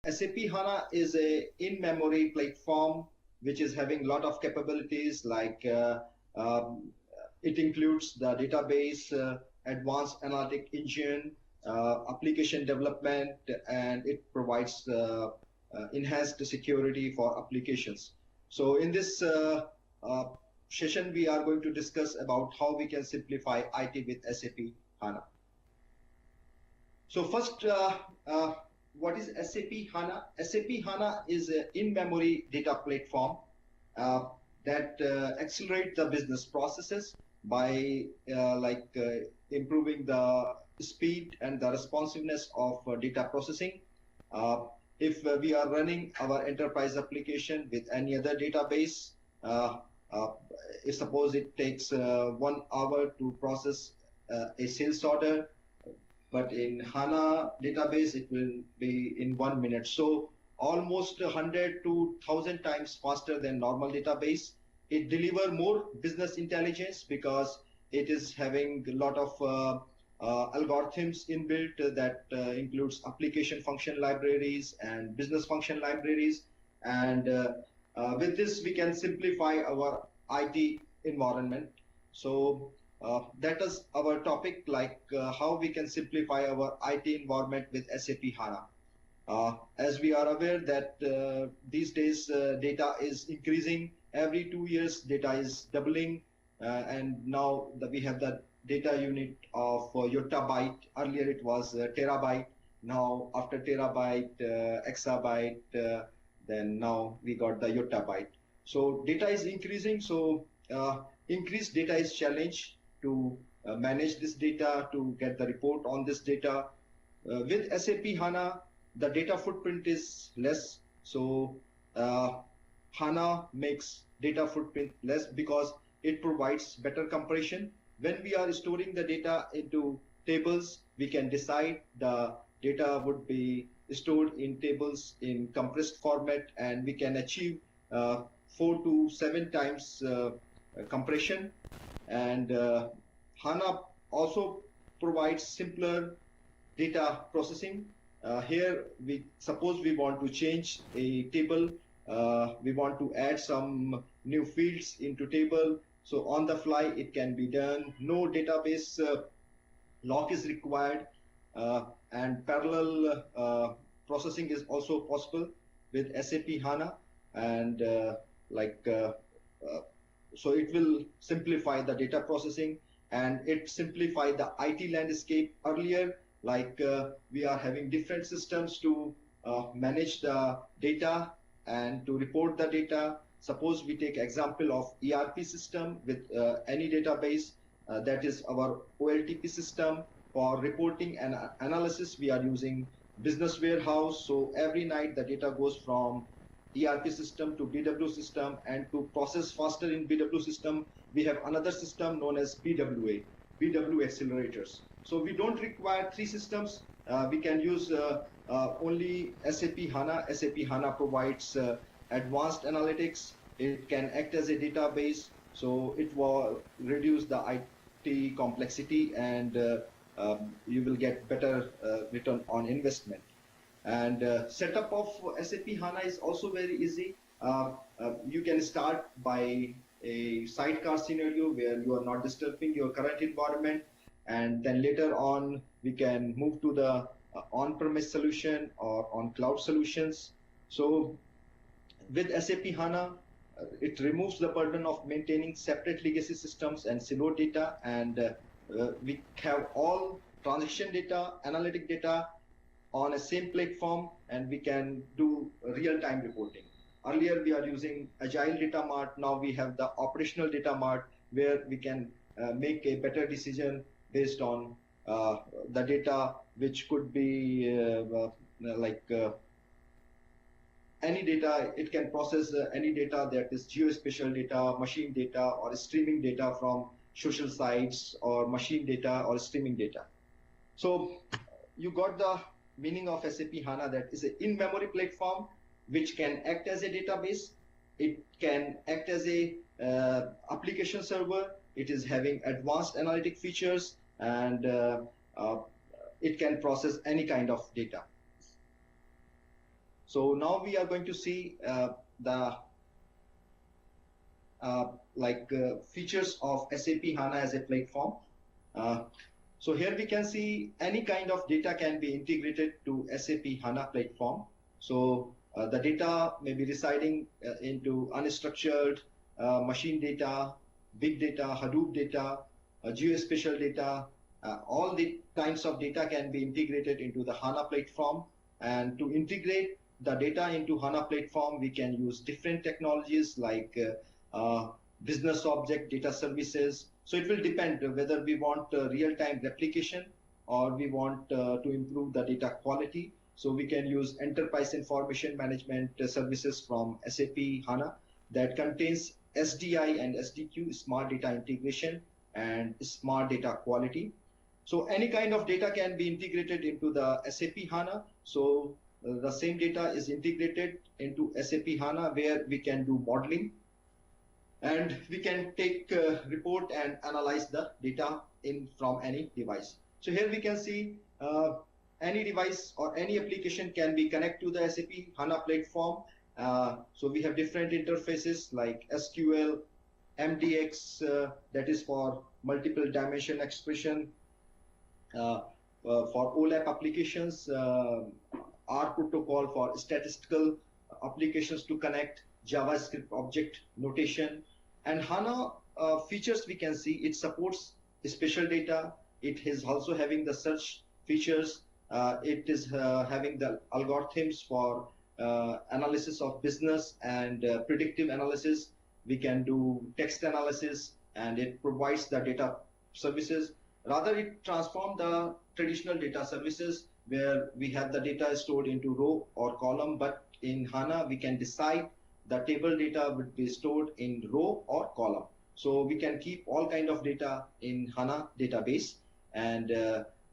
SAP HANA is a in-memory platform which is having a lot of capabilities like um, it includes the database, advanced analytic engine, application development, and it provides enhanced security for applications. So in this uh, session, we are going to discuss about how we can simplify IT with SAP HANA. So first, what is SAP HANA? SAP HANA is an in-memory data platform uh, that accelerate the business processes by improving the speed and the responsiveness of data processing. Uh, if we are running our enterprise application with any other database, uh, uh, if suppose it takes 1 hour to process a sales order, but in HANA database, it will be in 1 minute. So almost 100 to 1,000 times faster than normal database. It deliver more business intelligence because it is having a lot of algorithms inbuilt that includes application function libraries and business function libraries. And with this, we can simplify our IT environment. So that is our topic, like how we can simplify our IT environment with SAP HANA. As we are aware that these days data is increasing. Every 2 years, data is doubling. And now we have the data unit of yottabyte. Earlier it was terabyte. Now after terabyte, exabyte, then now we got the yottabyte. So data is increasing. So increased data is challenge to manage this data, to get the report on this data. With SAP HANA, the data footprint is less. So HANA makes data footprint less because it provides better compression. When we are storing the data into tables, we can decide the data would be stored in tables in compressed format, and we can achieve 4 to 7 times compression. And HANA also provides simpler data processing. Here, suppose we want to change a table, we want to add some new fields into table. So on the fly, it can be done. No database lock is required, and parallel processing is also possible with SAP HANA. And so it will simplify the data processing, and it simplify the IT landscape. Earlier, we are having different systems to manage the data and to report the data. Suppose we take example of ERP system with any database, that is our OLTP system. For reporting and analysis, we are using business warehouse. So every night the data goes from ERP system to BW system, and to process faster in BW system, we have another system known as BWA, BW accelerators. So we don't require 3 systems. We can use only SAP HANA. SAP HANA provides advanced analytics. It can act as a database. So it will reduce the IT complexity, and you will get better return on investment. And setup of SAP HANA is also very easy. You can start by a sidecar scenario where you are not disturbing your current environment, and then later on we can move to the on-premise solution or on cloud solutions. So with SAP HANA, it removes the burden of maintaining separate legacy systems and siloed data, and we have all transaction data, analytic data on a same platform, and we can do real-time reporting. Earlier we are using Agile Data Mart. Now we have the operational data mart, where we can make a better decision based on the data, which could be any data. It can process any data that is geospatial data, machine data, or streaming data from social sites, or machine data or streaming data. So you got the meaning of SAP HANA, that is an in-memory platform which can act as a database. It can act as a application server. It is having advanced analytic features, and it can process any kind of data. So now we are going to see the features of SAP HANA as a platform. So here we can see any kind of data can be integrated to SAP HANA platform. So the data may be residing into unstructured machine data, big data, Hadoop data, geospatial data. All the kinds of data can be integrated into the HANA platform. And to integrate the data into HANA platform, we can use different technologies like business object data services. So it will depend whether we want real-time replication or we want to improve the data quality. So we can use enterprise information management services from SAP HANA that contains SDI and SDQ, smart data integration and smart data quality. So any kind of data can be integrated into the SAP HANA. So the same data is integrated into SAP HANA where we can do modeling, and we can take report and analyze the data in from any device. So here we can see any device or any application can be connected to the SAP HANA platform. So we have different interfaces like SQL, MDX, that is for multiple dimension expression, for OLAP applications, R protocol for statistical applications to connect, JavaScript object notation. And HANA features we can see, it supports spatial data. It is also having the search features. It is having the algorithms for analysis of business and predictive analysis. We can do text analysis, and it provides the data services. Rather, it transforms the traditional data services where we have the data stored into row or column, but in HANA we can decide the table data would be stored in row or column. So we can keep all kind of data in HANA database, and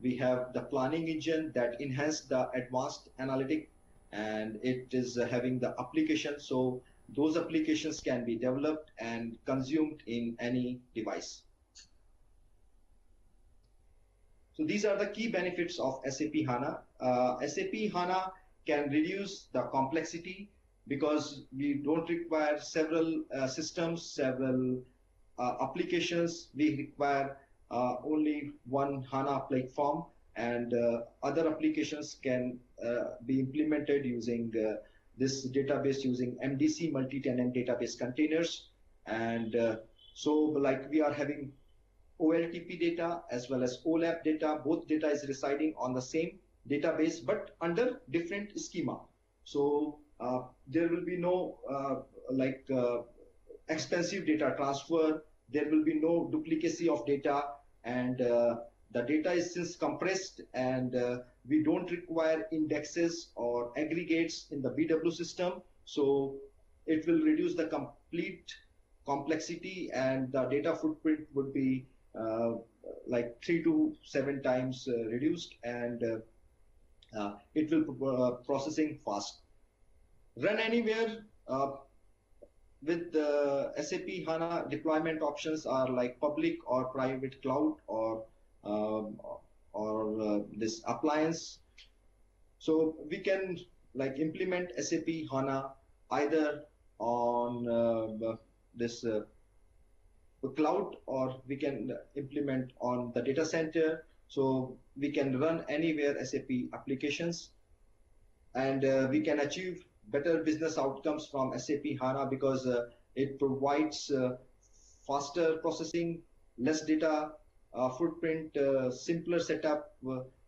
we have the planning engine that enhance the advanced analytic, and it is having the application. So those applications can be developed and consumed in any device. So these are the key benefits of SAP HANA. SAP HANA can reduce the complexity because we don't require several systems, several applications. We require only one HANA platform, and other applications can be implemented using this database using MDC, multi-tenant database containers. And so like we are having OLTP data as well as OLAP data. Both data is residing on the same database but under different schema. So there will be no expensive data transfer. There will be no duplicacy of data, and the data is since compressed, and we don't require indexes or aggregates in the BW system. So it will reduce the complete complexity, and the data footprint would be like 3 to 7 times reduced, and it will processing fast. Run anywhere with the SAP HANA deployment options are like public or private cloud or this appliance. So we can like implement SAP HANA either on this cloud, or we can implement on the data center. So we can run anywhere SAP applications, and we can achieve better business outcomes from SAP HANA because it provides faster processing, less data footprint, simpler setup,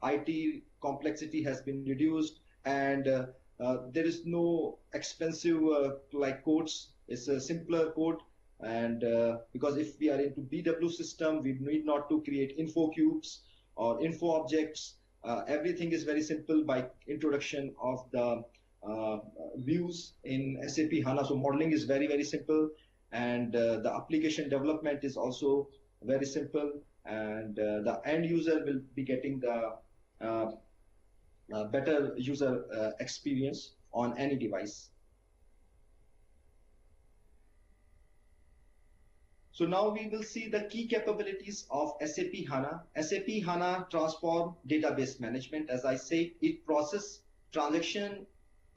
IT complexity has been reduced, and there is no expensive like codes. It's a simpler code, and because if we are into BW system, we need not to create info cubes or info objects. Everything is very simple by introduction of the views in SAP HANA. So modeling is very, very simple, and the application development is also very simple, and the end user will be getting the better user experience on any device. So now we will see the key capabilities of SAP HANA. SAP HANA transform database management. As I said, it process transaction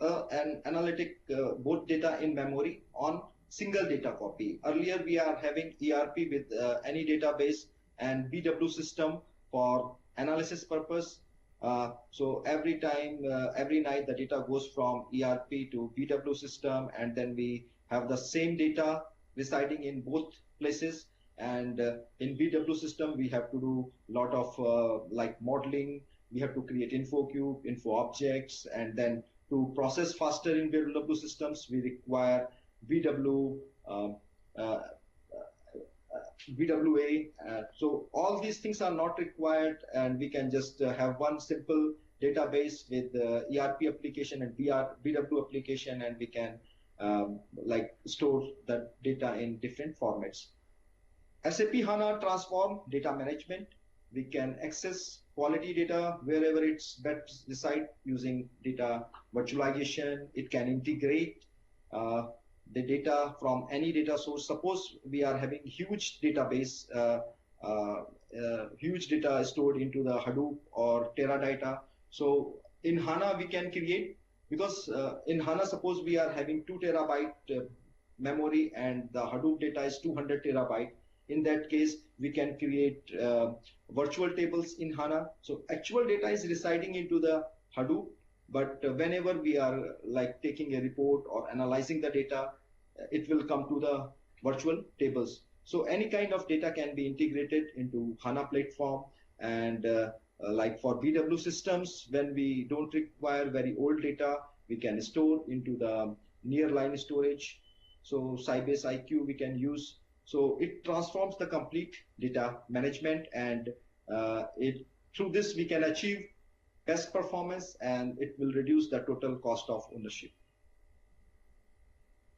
an analytic both data in memory on single data copy. Earlier we are having ERP with any database and BW system for analysis purpose. So every time, every night the data goes from ERP to BW system, and then we have the same data residing in both places. And in BW system, we have to do a lot of like modeling. We have to create info cube, info objects, and then to process faster in BW systems, we require BW, uh, BWA. So all these things are not required, and we can just have one simple database with ERP application and BW application, and we can like store the data in different formats. SAP HANA transform data management. We can access quality data wherever it's best reside using data virtualization. It can integrate the data from any data source. Suppose we are having huge database, huge data stored into the Hadoop or Teradata. So in HANA we can create, because in HANA suppose we are having 2 terabyte memory and the Hadoop data is 200 terabyte. In that case, we can create virtual tables in HANA. So actual data is residing into the Hadoop, but whenever we are like taking a report or analyzing the data, it will come to the virtual tables. So any kind of data can be integrated into HANA platform. And like for BW systems, when we don't require very old data, we can store into the nearline storage. So Sybase IQ we can use. So it transforms the complete data management, and through this we can achieve best performance, and it will reduce the total cost of ownership.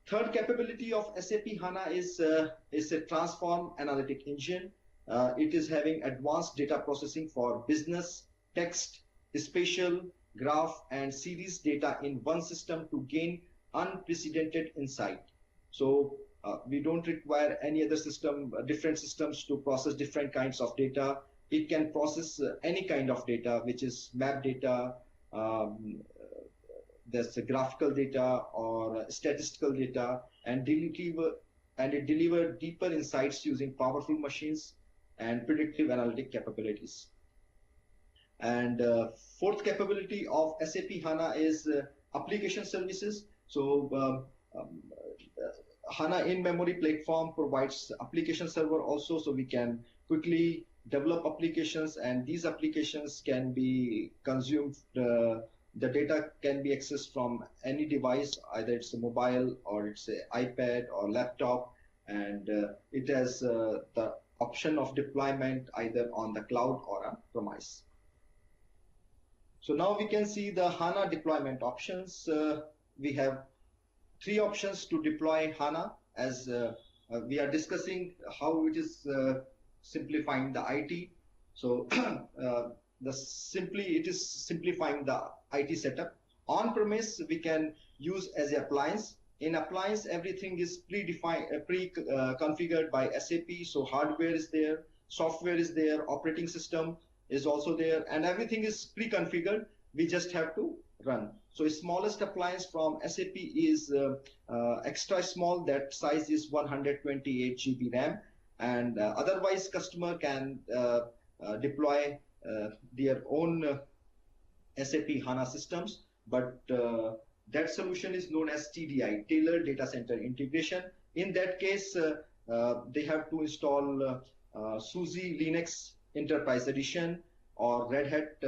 Third capability of SAP HANA is a transform analytic engine. It is having advanced data processing for business, text, spatial, graph, and series data in one system to gain unprecedented insight. So we don't require any other system, different systems to process different kinds of data. It can process any kind of data, which is map data, there's a graphical data or statistical data, and it deliver deeper insights using powerful machines and predictive analytic capabilities. And fourth capability of SAP HANA is application services. So HANA in-memory platform provides application server also, so we can quickly develop applications, and these applications can be consumed. The data can be accessed from any device, either it's a mobile or it's an iPad or laptop, and it has the option of deployment either on the cloud or on premise. So now we can see the HANA deployment options. We have 3 options to deploy HANA, as we are discussing how it is simplifying the IT. So it is simplifying the IT setup. On-premise we can use as an appliance. In appliance, everything is predefined, pre-configured by SAP. So hardware is there, software is there, operating system is also there, and everything is pre-configured. We just have to run. So smallest appliance from SAP is extra small. That size is 128 GB RAM, and otherwise customer can deploy their own SAP HANA systems, but that solution is known as TDI, Tailored Data Center Integration. In that case, they have to install SUSE Linux Enterprise Edition or Red Hat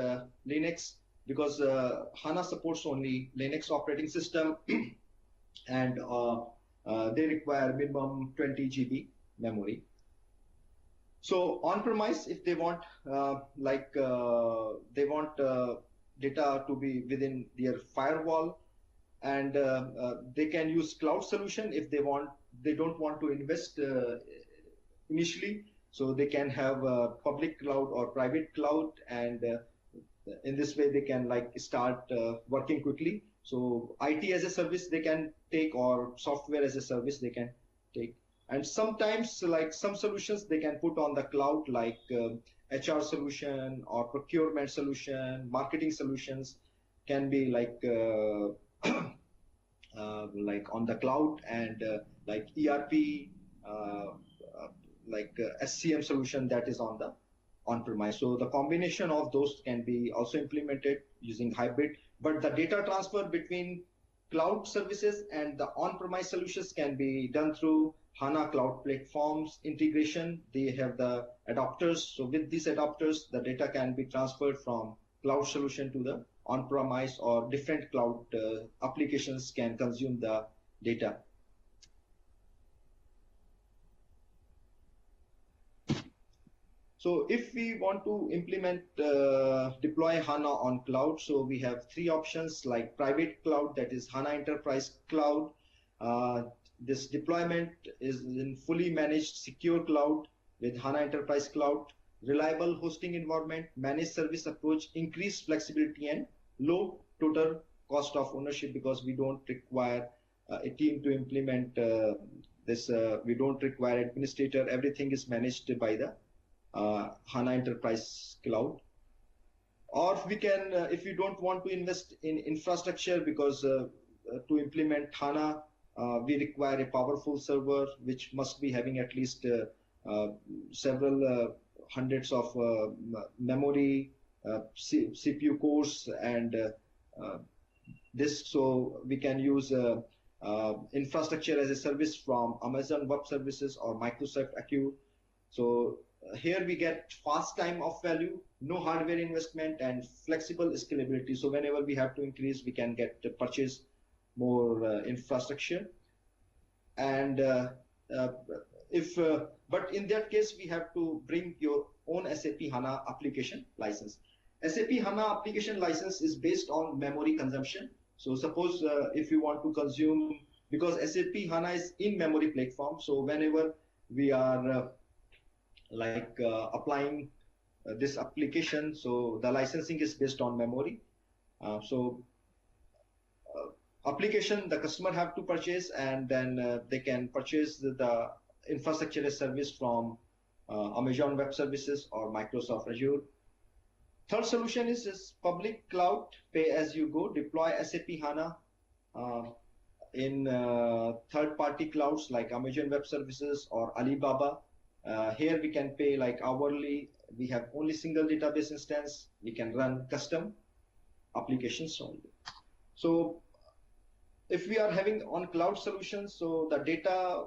Linux, because HANA supports only Linux operating system, and they require minimum 20 GB memory. So on-premise, if they want data to be within their firewall, and they can use cloud solution if they don't want to invest initially. So they can have public cloud or private cloud, and in this way they can start working quickly. So IT as a service they can take, or software as a service they can take. And sometimes some solutions they can put on the cloud, like HR solution or procurement solution, marketing solutions can be like on the cloud, and like ERP, like SCM solution that is on the on-premise. So the combination of those can be also implemented using hybrid, but the data transfer between cloud services and the on-premise solutions can be done through HANA Cloud Platforms integration. They have the adapters. So with these adapters, the data can be transferred from cloud solution to the on-premise, or different cloud applications can consume the data. So if we want to implement, deploy HANA on cloud, so we have three options, like private cloud, that is HANA Enterprise Cloud. This deployment is in fully managed secure cloud with HANA Enterprise Cloud, reliable hosting environment, managed service approach, increased flexibility, and low total cost of ownership, because we don't require a team to implement this. We don't require administrator. Everything is managed by the HANA Enterprise Cloud. Or we can, if you don't want to invest in infrastructure, because to implement HANA, we require a powerful server, which must be having at least several hundreds of memory, CPU cores, and this. So we can use infrastructure as a service from Amazon Web Services or Microsoft Azure. So here we get fast time of value, no hardware investment, and flexible scalability. So whenever we have to increase, we can get to purchase more infrastructure. And but in that case, we have to bring your own SAP HANA application license. SAP HANA application license is based on memory consumption. So suppose if you want to consume, because SAP HANA is in-memory platform, so whenever we are applying this application, so the licensing is based on memory. Application, the customer have to purchase, and then they can purchase the infrastructure as service from Amazon Web Services or Microsoft Azure. Third solution is public cloud, pay as you go, deploy SAP HANA in third-party clouds like Amazon Web Services or Alibaba. Here we can pay like hourly. We have only single database instance. We can run custom applications only. So if we are having on cloud solutions, so the data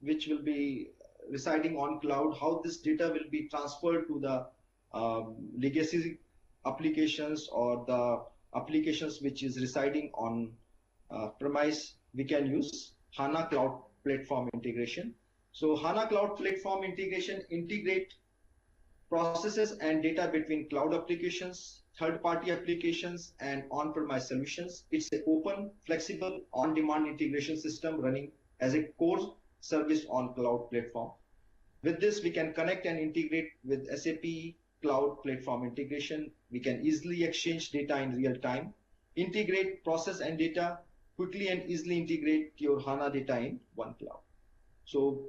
which will be residing on cloud, how this data will be transferred to the legacy applications or the applications which is residing on premise, we can use HANA Cloud Platform integration. So HANA Cloud Platform integration integrate processes and data between cloud applications, third-party applications, and on-premise solutions. It's an open, flexible, on-demand integration system running as a core service on cloud platform. With this, we can connect and integrate with SAP Cloud Platform integration. We can easily exchange data in real time, integrate process and data, quickly and easily integrate your HANA data in one cloud. So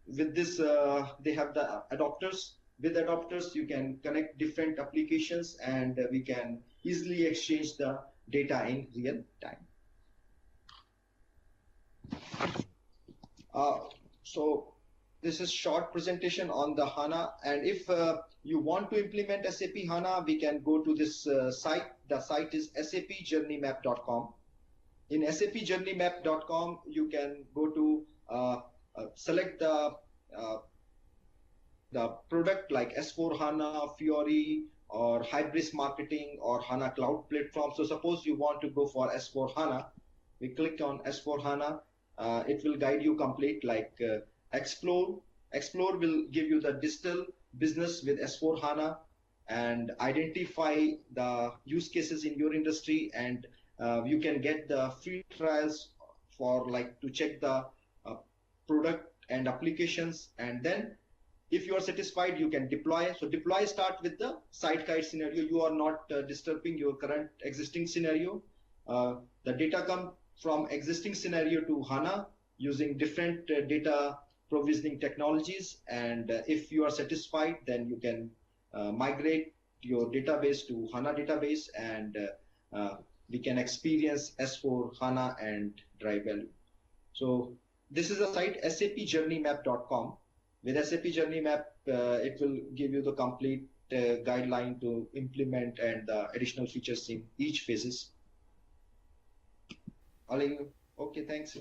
with this, they have the adapters. With adapters, you can connect different applications, and we can easily exchange the data in real time. So this is short presentation on the HANA. And if you want to implement SAP HANA, we can go to this site. The site is sapjourneymap.com. In sapjourneymap.com, you can go to select the product like S4 HANA, Fiori, or Hybris Marketing, or HANA Cloud Platform. So suppose you want to go for S4 HANA, we click on S4 HANA. It will guide you complete, like Explore. Explore will give you the digital business with S4 HANA and identify the use cases in your industry, and you can get the free trials for to check the product and applications, and then if you are satisfied, you can deploy. So deploy start with the sidecar scenario. You are not disturbing your current existing scenario. The data come from existing scenario to HANA using different data provisioning technologies, and if you are satisfied, then you can migrate your database to HANA database, and we can experience S4 HANA and drive value. So this is a site sapjourneymap.com. With SAP Journey Map, it will give you the complete guideline to implement and the additional features in each phases. Okay, thanks.